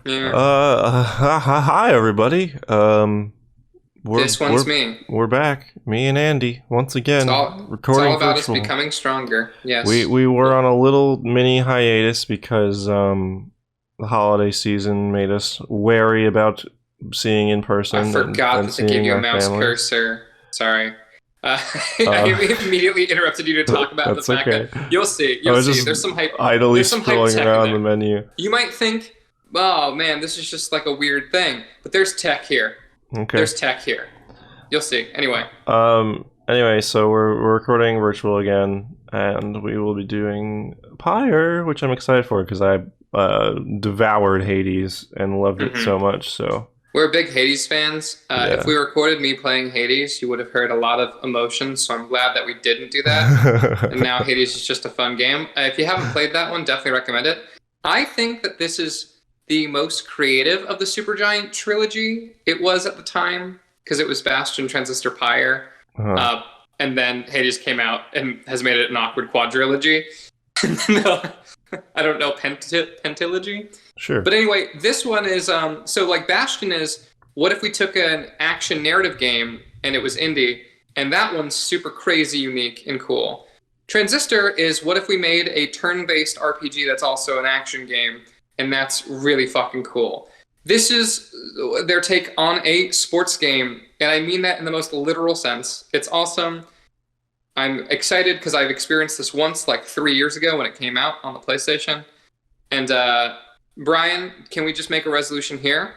Yeah. Hi everybody. This one's me. We're back. Me and Andy once It's again all recording about us virtual. becoming stronger. We Yes. we were on a little mini hiatus because the holiday season made us wary about seeing in person I forgot and that they gave seeing you a our mouse families. cursor. Sorry. Uh, I immediately interrupted you to talk about the that's fact okay. that you'll see. I You'll was see. just There's some hype. idly There's some hype scrolling tech in around the there. menu. You might think, oh man, this is just like a weird thing, but there's tech here. Okay. There's tech here. You'll see. Anyway. Anyway, so we're recording virtual again, and we will be doing Pyre, which I'm excited for because I devoured Hades and loved it so much. So We're big Hades fans. Yeah. If we recorded me playing Hades, you would have heard a lot of emotion, so I'm glad that we didn't do that. And now Hades is just a fun game. If you haven't played that one, definitely recommend it. I think that this is the most creative of the Supergiant trilogy. It was at the time, because it was Bastion, Transistor, Pyre. And then Hades came out and has made it an awkward quadrilogy. I don't know, pentilogy? Sure. But anyway, this one is, so like Bastion is, what if we took an action narrative game and it was indie, and that one's super crazy unique and cool. Transistor is, what if we made a turn-based RPG that's also an action game, and that's really fucking cool. This is their take on a sports game, and I mean that in the most literal sense. It's awesome. I'm excited because I've experienced this once, like 3 years ago when it came out on the PlayStation. And Brian, can we just make a resolution here?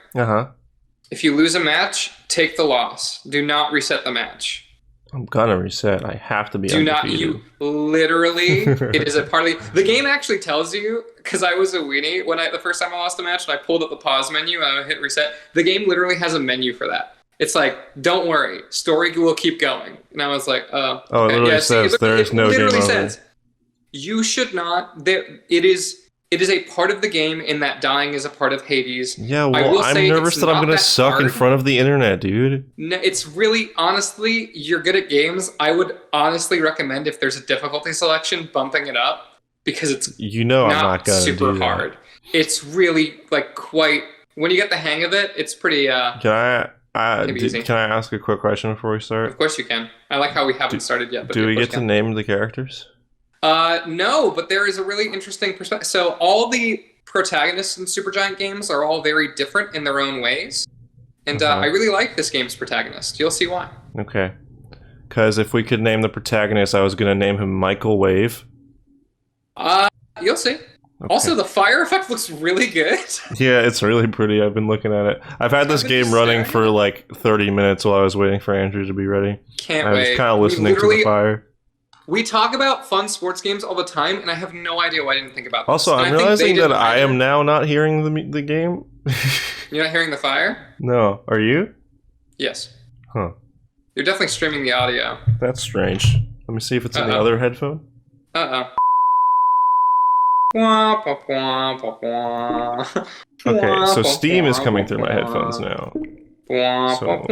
If you lose a match, take the loss. Do not reset the match. I'm gonna reset. I have to be Do not. undefeated. You literally. It is a part of the game. Actually tells you, because I was a weenie when the first time I lost a match and I pulled up the pause menu and I hit reset. The game literally has a menu for that. It's like, don't worry, story will keep going. And I was like, oh. Oh, Okay. it literally says there is no game over. Says you should not. It is a part of the game in that dying is a part of Hades. Yeah, well, I'm nervous that I'm gonna suck in front of the internet, dude. No, it's really, honestly, you're good at games. I would honestly recommend, if there's a difficulty selection, bumping it up, because it's I'm not gonna super do that. hard. It's really like quite. When you get the hang of it, it's pretty. Can I ask a quick question before we start? Of course you can. I like how we haven't started yet. But do we get to name the characters? No, but there is a really interesting perspective. So all the protagonists in Supergiant games are all very different in their own ways. And I really like this game's protagonist. You'll see why. Okay. Because if we could name the protagonist, I was going to name him Michael Wave. You'll see. Okay. Also, the fire effect looks really good. Yeah, it's really pretty. I've been looking at it. I've had this game running for like 30 minutes while I was waiting for Andrew to be ready. Can't wait. I was kind of listening to the fire. We talk about fun sports games all the time, and I have no idea why I didn't think about this. Also, I'm realizing that I am now not hearing the game. You're not hearing the fire? No. Are you? Yes. Huh. You're definitely streaming the audio. That's strange. Let me see if it's in the other headphone. Okay, so Steam is coming through my headphones now. So,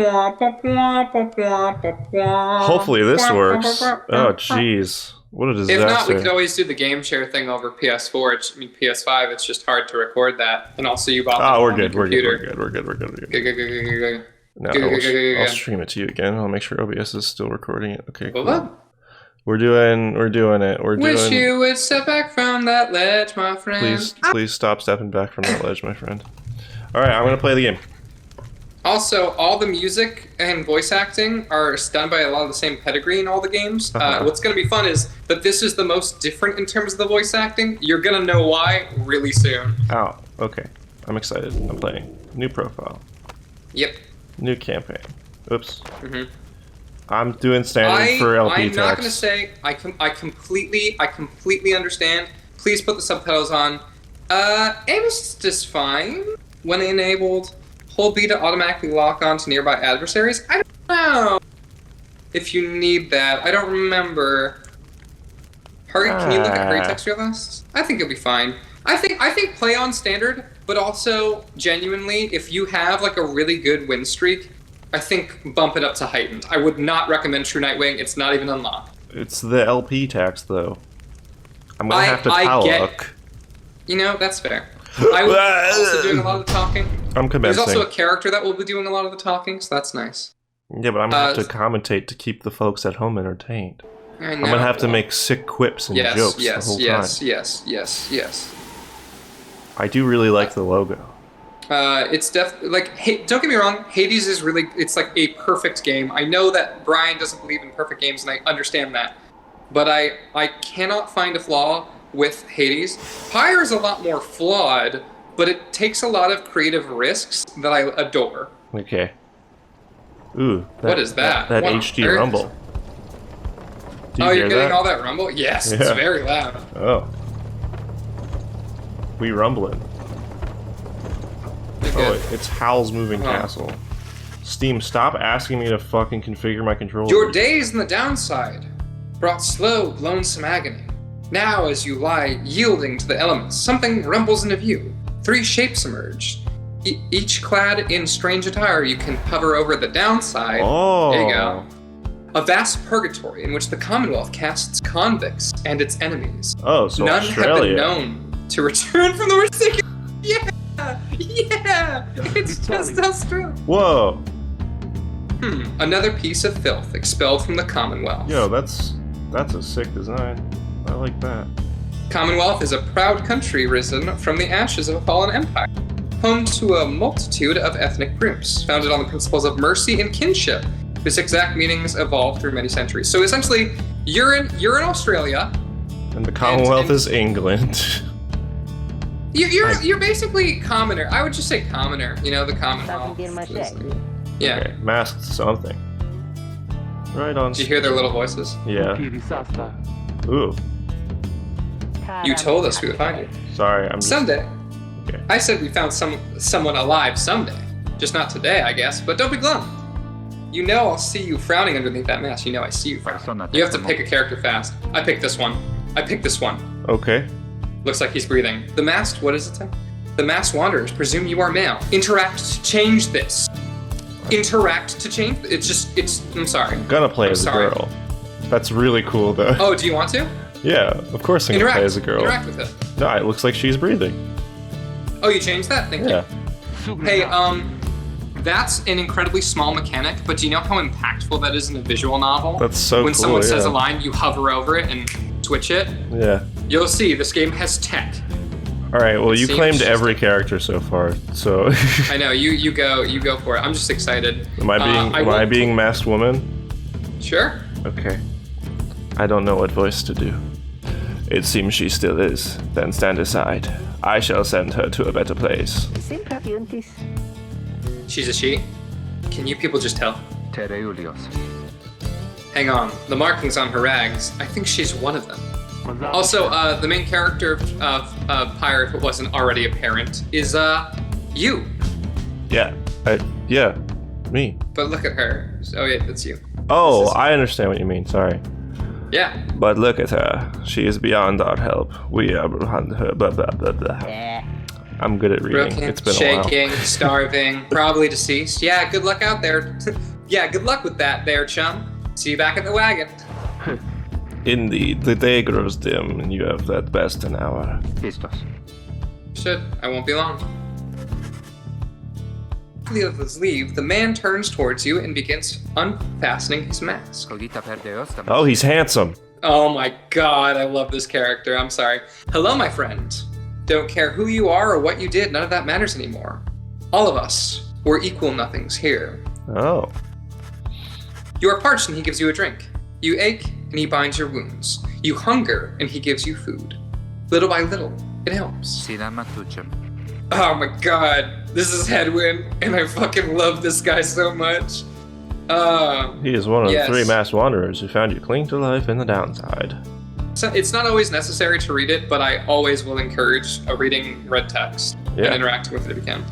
hopefully this works. Oh, jeez. What a disaster. If not, we could always do the game share thing over PS4. PS5, it's just hard to record that. And also you bought the we're good. computer. We're good. Good. No, I'll stream it to you again. I'll make sure OBS is still recording it. Okay, cool. We're doing it. Wish you would step back from that ledge, my friend. Please stop stepping back from that ledge, my friend. All right, I'm gonna play the game. Also, all the music and voice acting are done by a lot of the same pedigree in all the games. What's going to be fun is that this is the most different in terms of the voice acting. You're going to know why really soon. Oh, okay. I'm excited. I'm playing. New profile. Yep. New campaign. Oops. I'm doing standard for LP text. I'm not going to say I completely understand. Please put the subtitles on. Aim is just fine when enabled. Hold B to automatically lock on to nearby adversaries? I don't know if you need that. I don't remember. Hurry, can you look at hurry texture lists? I think you'll be fine. I think play on standard, but also genuinely, if you have like a really good win streak, I think bump it up to heightened. I would not recommend True Nightwing. It's not even unlocked. It's the LP tax though. I'm gonna have to look. You know, that's fair. I will be also doing a lot of the talking. I'm commencing. There's also a character that will be doing a lot of the talking, so that's nice. Yeah, but I'm gonna have to commentate to keep the folks at home entertained. I know. I'm gonna have to make sick quips and jokes the whole time. Yes. I do really like the logo. It's like, hey, don't get me wrong, Hades is really, it's like a perfect game. I know that Brian doesn't believe in perfect games, and I understand that. But I cannot find a flaw with Hades. Pyre is a lot more flawed, but it takes a lot of creative risks that I adore. Okay. Ooh. What is that? That HD rumble. Oh, you're getting all that rumble? Yes, it's very loud. Oh. We rumbling. Oh, it's Hal's Moving Castle. Steam, stop asking me to fucking configure my controller. Your days in the downside brought slow, lonesome agony. Now, as you lie yielding to the elements, something rumbles into view. 3 shapes emerge. Each clad in strange attire, you can hover over the downside. Oh. There you go. A vast purgatory in which the Commonwealth casts convicts and its enemies. Oh, so none Australia. have been known to return from the ridiculous. Yeah, it's just Australia. Whoa. Another piece of filth expelled from the Commonwealth. Yo, that's a sick design. I like that. Commonwealth is a proud country risen from the ashes of a fallen empire, home to a multitude of ethnic groups, founded on the principles of mercy and kinship, whose exact meanings evolved through many centuries. So essentially, you're in Australia, and the Commonwealth is England. You're basically commoner. I would just say commoner. You know, the Commonwealth. Yeah. Okay, masked something. Right on. Did you hear their little voices? Yeah. Ooh. You told us we would find you. Sorry, I'm just... Someday. Okay. I said we found someone alive someday. Just not today, I guess. But don't be glum. You know I'll see you frowning underneath that mask. You know I see you frowning. You have to pick a character fast. I picked this one. Okay. Looks like he's breathing. The masked, what does it say? The masked wanderers presume you are male. Interact to change this. I'm sorry. I'm gonna play as a girl. That's really cool, though. Oh, do you want to? Yeah, of course I'm gonna play as a girl. Interact with it. No, it looks like she's breathing. Oh, you changed that? Thank you. Hey, that's an incredibly small mechanic, but do you know how impactful that is in a visual novel? That's so cool, when someone says a line, you hover over it and twitch it. Yeah. You'll see, this game has tech. Alright, well, you claimed every character so far, so... I know, you go for it. I'm just excited. Am I being masked woman? Sure. Okay. I don't know what voice to do. It seems she still is. Then stand aside. I shall send her to a better place. She's a she? Can you people just tell? Hang on, the markings on her rags, I think she's one of them. Also, the main character of Pyre, if it wasn't already apparent, is, you. Yeah, me. But look at her. Oh yeah, that's you. Oh, I understand what you mean, sorry. Yeah. But look at her. She is beyond our help. We are behind her, blah, blah, blah, blah. I'm good at reading. Broken, it's been shaking, a while. Starving, probably deceased. Yeah, good luck out there. Yeah, good luck with that there, chum. See you back at the wagon. Indeed, the day grows dim, and you have that best an hour. Should. I won't be long. With his leave, the man turns towards you and begins unfastening his mask. Oh, he's handsome. Oh my god, I love this character. I'm sorry. Hello, my friend. Don't care who you are or what you did, none of that matters anymore. All of us, we're equal nothings here. Oh. You are parched and he gives you a drink. You ache and he binds your wounds. You hunger and he gives you food. Little by little, it helps. Oh my god, this is Headwind, and I fucking love this guy so much. He is one of the 3 masked wanderers who found you clinging to life in the downside. So it's not always necessary to read it, but I always will encourage reading red text and interacting with it if you can.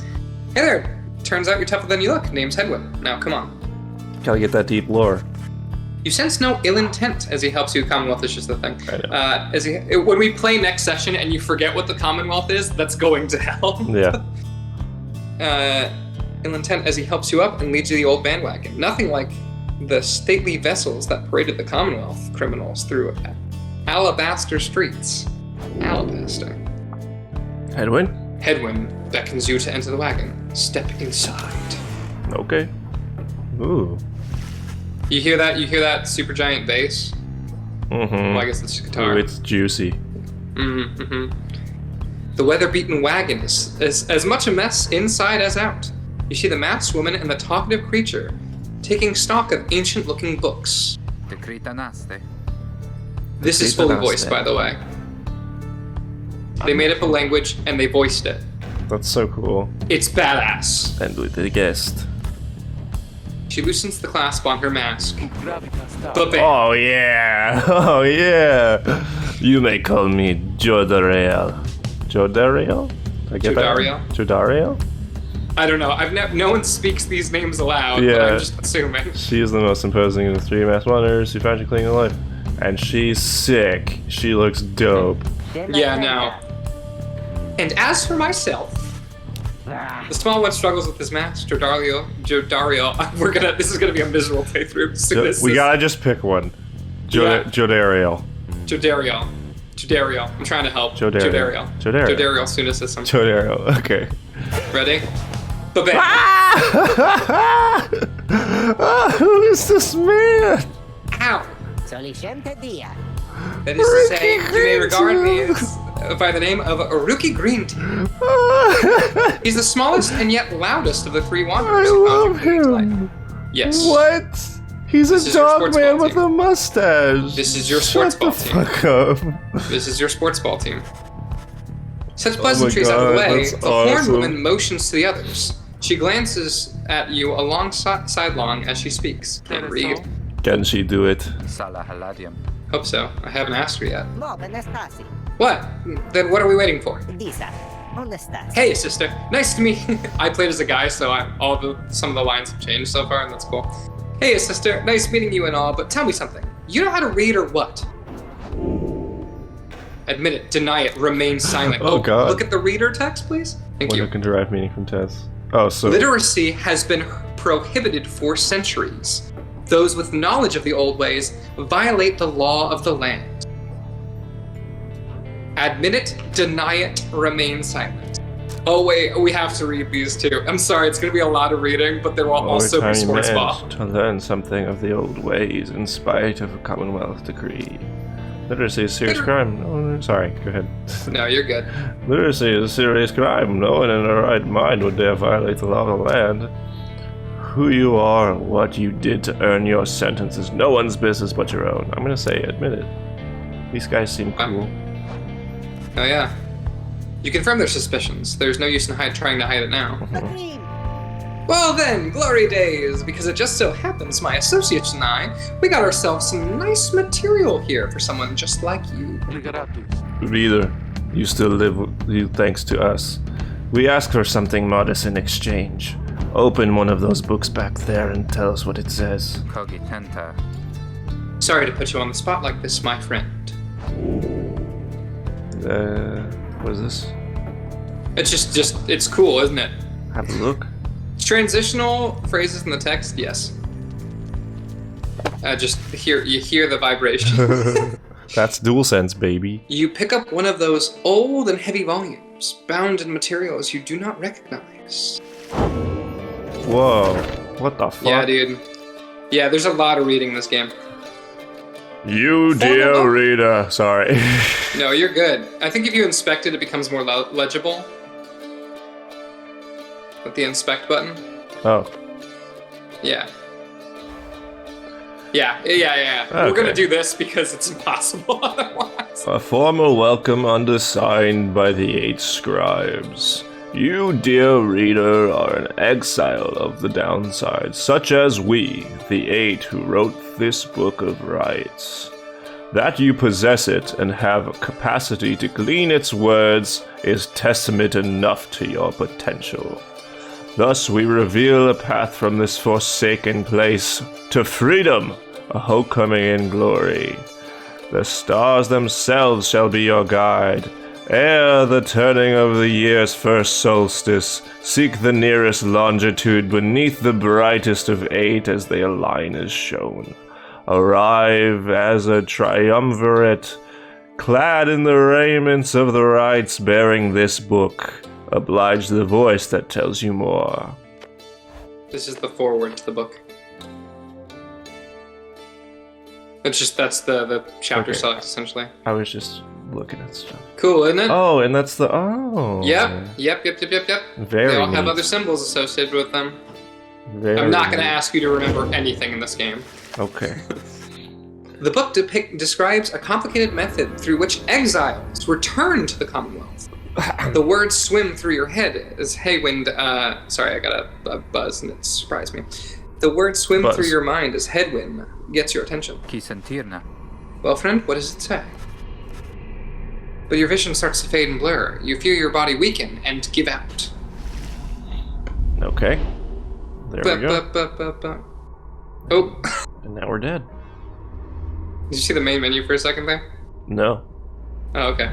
Hey there, turns out you're tougher than you look. Name's Headwind. Now, come on. Gotta get that deep lore. You sense no ill intent as he helps you. Commonwealth is just the thing. I know. When we play next session and you forget what the Commonwealth is, that's going to hell. Yeah. Ill intent as he helps you up and leads you to the old bandwagon. Nothing like the stately vessels that paraded the Commonwealth criminals through Alabaster streets. Alabaster. Headwind, Headwind beckons you to enter the wagon. Step inside. Okay. Ooh. You hear that? You hear that super giant bass? Mm-hmm. Well, I guess it's guitar. Ooh, it's juicy. Mm-hmm. The weather-beaten wagon is as much a mess inside as out. You see the masked woman and the talkative creature taking stock of ancient-looking books. This is fully voiced, by the way. They made up a language and they voiced it. That's so cool. It's badass. And with the guest. She loosens the clasp on her mask. Oh yeah! Oh yeah! You may call me Jodariel. Jodariel? I get Jodariel? That? Jodariel? I don't know. No one speaks these names aloud, but I'm just assuming. She is the most imposing of the three masked wanderers who found you clinging to life. And she's sick. She looks dope. Yeah, no. And as for myself, the small one struggles with his mask, Jodario. This is gonna be a miserable playthrough. We gotta just pick one. Jodariel. Jodariel. I'm trying to help. Jodariel. Jodariel Sunisystem. Jodariel. Okay. Ready? Ba-bam. Who is this man? Ow. That is to say, you may regard me as by the name of Rookie Green Tea. He's the smallest and yet loudest of the three wanderers. I love him. Yes. What? He's a dog man with a mustache. This is your sports ball team. Shut the fuck up. This is your sports ball team. Such pleasantries out of the way, the horned woman motions to the others. She glances at you along sidelong as she speaks. Can't read. Can she do it? Hope so. I haven't asked her yet. What? Then what are we waiting for? Hey, sister. Nice to meet you. I played as a guy, so some of the lines have changed so far, and that's cool. Hey, sister. Nice meeting you and all, but tell me something. You know how to read or what? Admit it. Deny it. Remain silent. Oh, God. Look at the reader text, please. Thank you. One who can derive meaning from tests. Oh, so... Literacy has been prohibited for centuries. Those with knowledge of the old ways violate the law of the land. Admit it, deny it, remain silent. Oh wait, we have to read these too. I'm sorry, it's going to be a lot of reading, but there will also be sports ball. To learn something of the old ways in spite of a Commonwealth decree. Literacy is a serious crime. No, sorry, go ahead. No, you're good. Literacy is a serious crime. No one in their right mind would dare violate the law of the land. Who you are and what you did to earn your sentence is no one's business but your own. I'm gonna say, admit it. These guys seem cool. Oh yeah. You confirm their suspicions. There's no use in trying to hide it now. Well then, glory days! Because it just so happens my associates and I, we got ourselves some nice material here for someone just like you. Reader, you still live thanks to us. We ask for something modest in exchange. Open one of those books back there and tell us what it says. Sorry to put you on the spot like this, my friend. What is this? It's it's cool, isn't it? Have a look. Transitional phrases in the text, yes. You hear the vibration. That's DualSense, baby. You pick up one of those old and heavy volumes, bound in materials you do not recognize. Whoa, what the fuck? Yeah, dude. Yeah, there's a lot of reading in this game. You dear reader, sorry. No, you're good. I think if you inspect it, it becomes more legible. With the inspect button. Oh. Yeah. Yeah. Okay. We're gonna do this because it's impossible otherwise. A formal welcome undersigned by the 8 scribes. You, dear reader, are an exile of the downside, such as we, the 8 who wrote this book of rights. That you possess it and have a capacity to glean its words is testament enough to your potential. Thus we reveal a path from this forsaken place to freedom, a homecoming in glory. The stars themselves shall be your guide. Ere the turning of the year's first solstice, seek the nearest longitude beneath the brightest of 8 as they align as shown. Arrive as a triumvirate, clad in the raiments of the rites bearing this book. Oblige the voice that tells you more. This is the foreword to the book. That's the chapter Okay. select, essentially. I was just looking at stuff. Cool, isn't it? Oh, and that's the Yep. Very They all have neat. other symbols associated with them. Very I'm not going to neat. ask you to remember anything in this game. Okay. The book describes a complicated method through which exiles return to the Commonwealth. The words swim through your head as Haywind. Sorry, I got a buzz and it surprised me. The words swim Buzz. through your mind as Headwind gets your attention. Well, friend, what does it say? But your vision starts to fade and blur. You feel your body weaken and give out. Okay. There we go. Oh, And now we're dead. did you see the main menu for a second there? No. Oh, okay.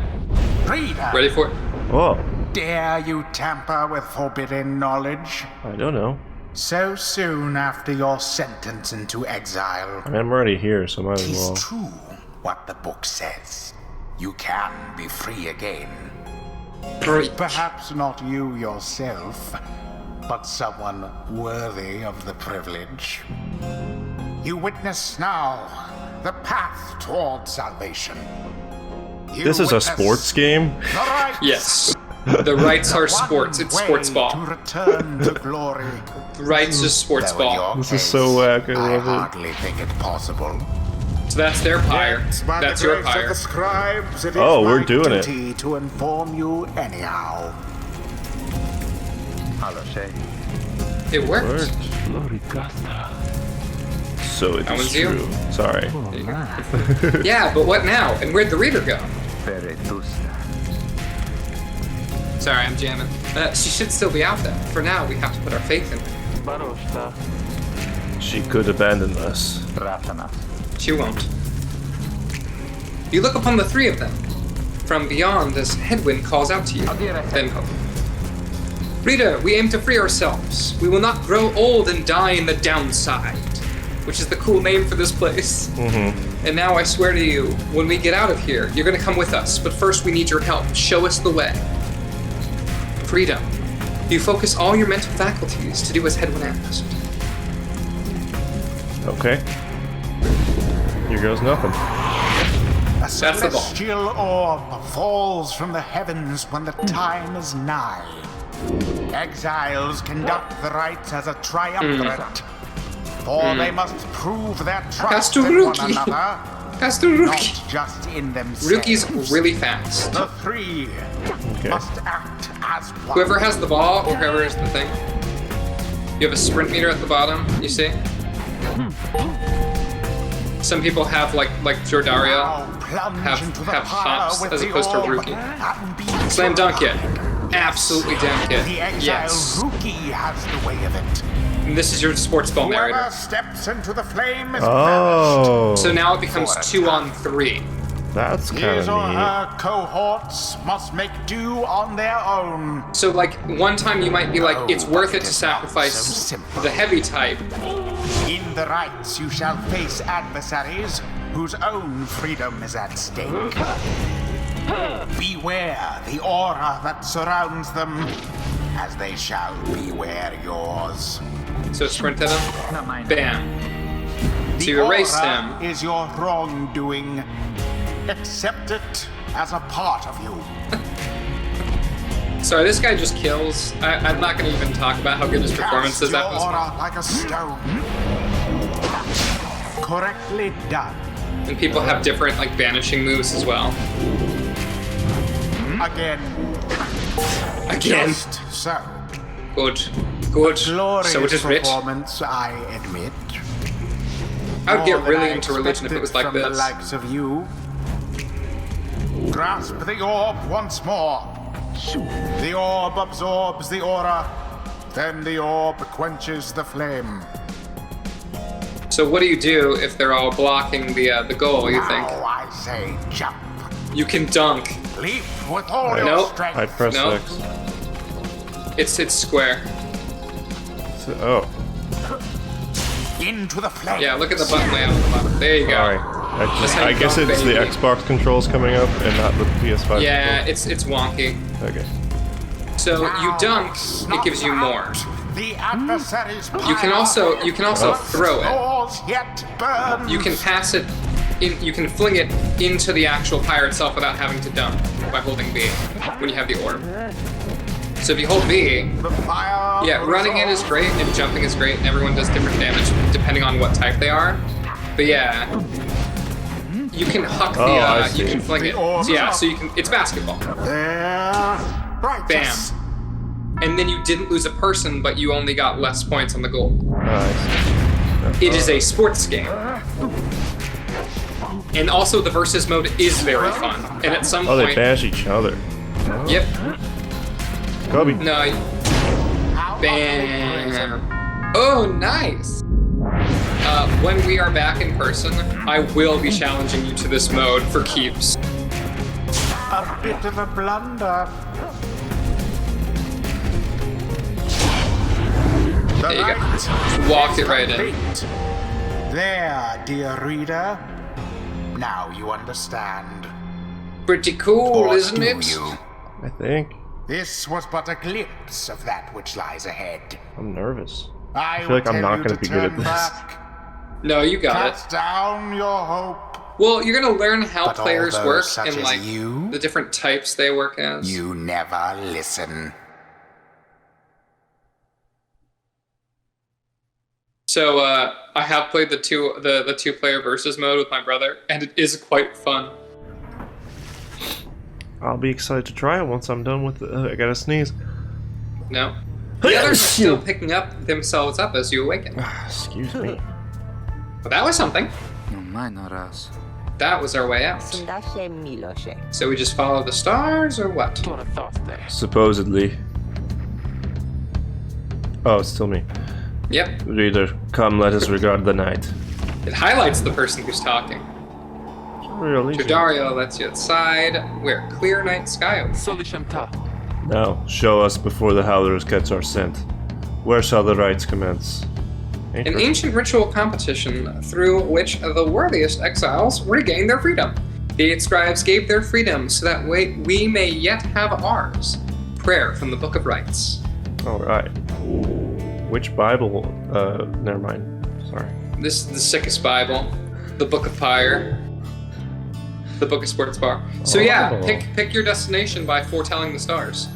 Reader, Ready for it? Whoa. dare you tamper with forbidden knowledge? I don't know. So soon after your sentence into exile. I mean, I'm already here, so might as Tis well. true what the book says. You can be free again. Great. Perhaps not you yourself, but someone worthy of the privilege. You witness now the path toward salvation. You This is a witness sports game? the rights. Yes. The rights are One sports. It's way Sportsball. to return to glory. Rights is Though in Sportsball. your This is case, so whack, I I love it. hardly think it possible. So that's their pyre. Yet, by That's the your grace of pyre. the scribes, it is Oh, we're my doing it. duty to inform you anyhow. It worked. Worked. So it That is one's you. true. Sorry. Yeah, but what now? And where'd the reader go? Sorry, I'm jamming. She should still be out there. For now, we have to put our faith in her. She could abandon us. She won't. You look upon the three of them from beyond as Headwind calls out to you. Then, Reader, we aim to free ourselves. We will not grow old and die in the downside, which is the cool name for this place. Mm-hmm. And now I swear to you, when we get out of here, you're gonna come with us. But first, we need your help. Show us the way. Freedom. You focus all your mental faculties to do as Headwind asked. Okay. Here goes nothing. A That's the ball. celestial orb falls from the heavens when the time is nigh. Exiles conduct the rites as a triumvirate, for they must prove their trust in one Kasturuki. another, Pastor not Ruki. just in themselves. Ruki's really fast. The three Okay. must act as one. Whoever has the ball, or whoever is the thing. You have a sprint meter at the bottom, you see? Some people have, like Jordaria, Now plunge have into the have pyre hops with as the opposed to orb Ruki. and be Slam dunk it. Yes. Absolutely dunk it. The exile Yes. Ruki has the way of it. And this is your sports ball Whoever narrator. steps into the flame is Oh. So now it becomes For a 2-on-3. That's perished. kind His or of neat. her cohorts must make do on their own. So like one time you might be like, Oh, it's worth but it to it is not so sacrifice simple. the heavy type. In the rites you shall face adversaries whose own freedom is at stake. Beware the aura that surrounds them, as they shall beware yours. So sprint at him. Bam. So The you erase aura him. is your wrongdoing. Accept it as a part of you. Sorry, this guy just kills. I'm not going to even talk about how good his performance Cast is. your That was aura like a stone. Correctly done. And people have different like banishing moves as well. Again. Again. Just so. Good. Good. Glorious So it is rich. performance, I admit. I would get More than really I into religion if it was like expected from this. the likes of you. Grasp the orb once more. The orb absorbs the aura, then the orb quenches the flame. So what do you do if they're all blocking the goal, you think? Now I say jump. You can dunk. Leap with all your Nope. strength. I press No. X. It's square. So, oh. Into the flame. Yeah, look at the button layout at the bottom. There you go. Sorry. That's how I you guess dunk, it's the baby. Xbox controls coming up and not the PS5 Yeah, controls. it's wonky. Okay. So you dunk, it gives you more. The adversary's You can also throw it. Scores yet burn. You can pass it in, you can fling it into the actual pyre itself without having to dunk by holding B when you have the orb. So if you hold B, The fire yeah, running in is great and jumping is great and everyone does different damage depending on what type they are. But yeah, you can huck I you see. can fling it. So yeah, so you can, it's basketball. Righteous. Bam. And then you didn't lose a person, but you only got less points on the goal. Nice. It is a sports game. And also the versus mode is very fun. And at some Oh, they point, bash each other. yep, Kobe. no, bam. Oh, nice. When we are back in person, I will be challenging you to this mode for keeps. A bit of a blunder. There you go. Walked it right in. There, dear reader. Now you understand. Pretty cool, Or isn't do it? you? I think. This was but a glimpse of that which lies ahead. I'm nervous. I feel like I'm will not tell gonna you be to good at turn this. back, No, you got it. cast down your hope. Well, you're gonna learn how But all players those work such and as like you? the different types they work as. You never listen. So I have played the two player versus mode with my brother, and it is quite fun. I'll be excited to try it once I'm done with it. I gotta sneeze. No, the others are still picking up themselves up as you awaken. Excuse me. But that was something. No minor raz. That was our way out. Sundasze Milosze. So we just follow the stars, or what? Supposedly. Oh, it's still me. Yep. Reader, come let us regard the night. It highlights the person who's talking. Really? Dario lets you outside. We're clear night sky. Now, show us before the howlers catch our scent. Where shall the rites commence? An ancient ritual competition through which the worthiest exiles regain their freedom. The 8 scribes gave their freedom so that we may yet have ours. Prayer from the Book of Rites. Alright. Which Bible? Never mind. Sorry. This is the sickest Bible. The Book of Pyre. The Book of Sportsball. So yeah, Oh. pick your destination by foretelling the stars.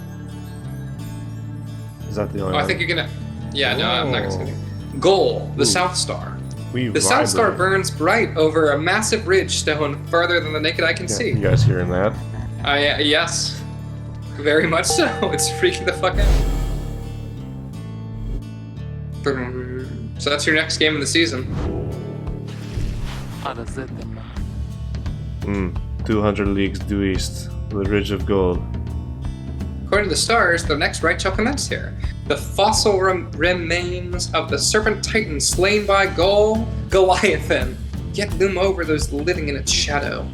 Is that the only Oh, one? I think you're gonna... Yeah, no, I'm not gonna say anything. Goal, the South Star. The South Star burns bright over a massive ridge stone farther than the naked eye can Yeah, see. you guys hearing that? Yes. Very much so. It's freaking the fuck out. So that's your next game of the season. 200 leagues due east. The Ridge of Gold. According to the stars, the next rite shall commence here. The fossil remains of the serpent titan slain by Goliathan yet loom over those living in its shadow.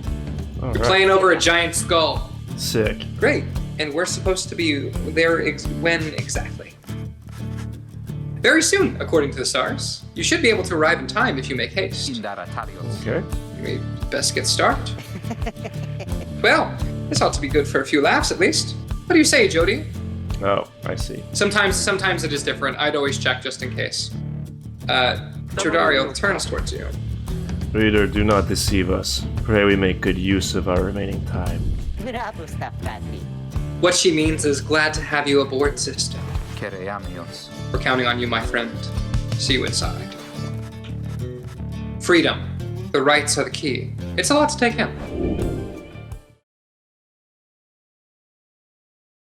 You're Alright. playing over a giant skull. Sick. Great. And we're supposed to be there when exactly? Very soon, according to the stars. You should be able to arrive in time if you make haste. Okay. We best get started. Well, this ought to be good for a few laughs at least. What do you say, Jody? Oh, I see. Sometimes it is different. I'd always check just in case. Trodario turns towards you. Reader, do not deceive us. Pray we make good use of our remaining time. Bravo, Stafrati. What she means is glad to have you aboard, sister. Kereamios. We're counting on you, my friend. See you inside. Freedom. The rights are the key. It's a lot to take in.